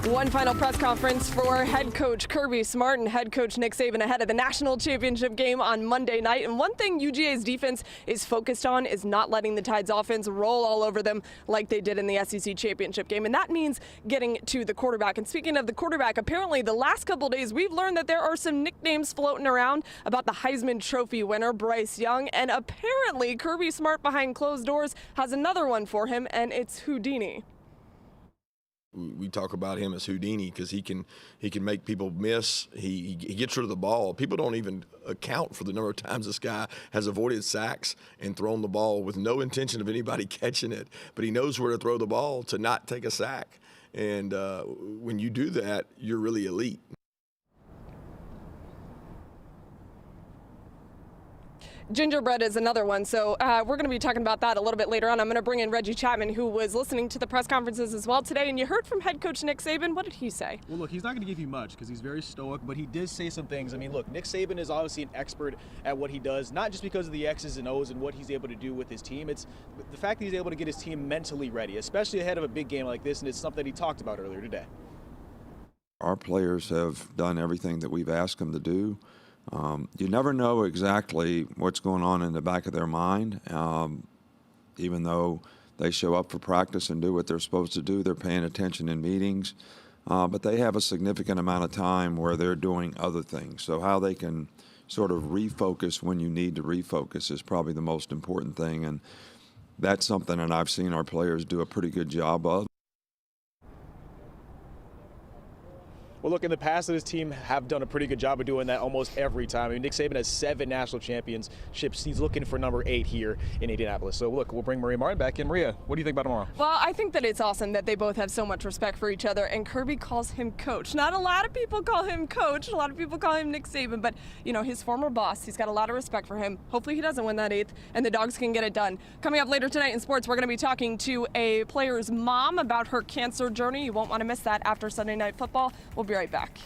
One final press conference for head coach Kirby Smart and head coach Nick Saban ahead of the national championship game on Monday night. And one thing UGA's defense is focused on is not letting the Tide's offense roll all over them like they did in the SEC championship game. And that means getting to the quarterback. And speaking of the quarterback, apparently the last couple days we've learned that there are some nicknames floating around about the Heisman Trophy winner, Bryce Young. And apparently Kirby Smart behind closed doors has another one for him, and it's Houdini. We talk about him as Houdini because he can make people miss. He gets rid of the ball. People don't even account for the number of times this guy has avoided sacks and thrown the ball with no intention of anybody catching it. But he knows where to throw the ball to not take a sack. And when you do that, you're really elite. Gingerbread is another one, so we're going to be talking about that a little bit later on. I'm going to bring in Reggie Chapman, who was listening to the press conferences as well today, and you heard from head coach Nick Saban. What did he say? Well, look, he's not going to give you much because he's very stoic, but he did say some things. I mean, look, Nick Saban is obviously an expert at what he does, not just because of the X's and O's and what he's able to do with his team. It's the fact that he's able to get his team mentally ready, especially ahead of a big game like this, and it's something he talked about earlier today. Our players have done everything that we've asked them to do. You never know exactly what's going on in the back of their mind. Even though they show up for practice and do what they're supposed to do, they're paying attention in meetings. But they have a significant amount of time where they're doing other things. So how they can sort of refocus when you need to refocus is probably the most important thing. And that's something that I've seen our players do a pretty good job of. Well, look, in the past, his team have done a pretty good job of doing that almost every time. I mean, Nick Saban has 7 national championships. He's looking for number 8 here in Indianapolis. So, look, we'll bring Maria Martin back in. Maria, what do you think about tomorrow? Well, I think that it's awesome that they both have so much respect for each other, and Kirby calls him coach. Not a lot of people call him coach. A lot of people call him Nick Saban, but, you know, his former boss, he's got a lot of respect for him. Hopefully he doesn't win that 8th, and the Dogs can get it done. Coming up later tonight in sports, we're going to be talking to a player's mom about her cancer journey. You won't want to miss that after Sunday Night Football. We'll be right back.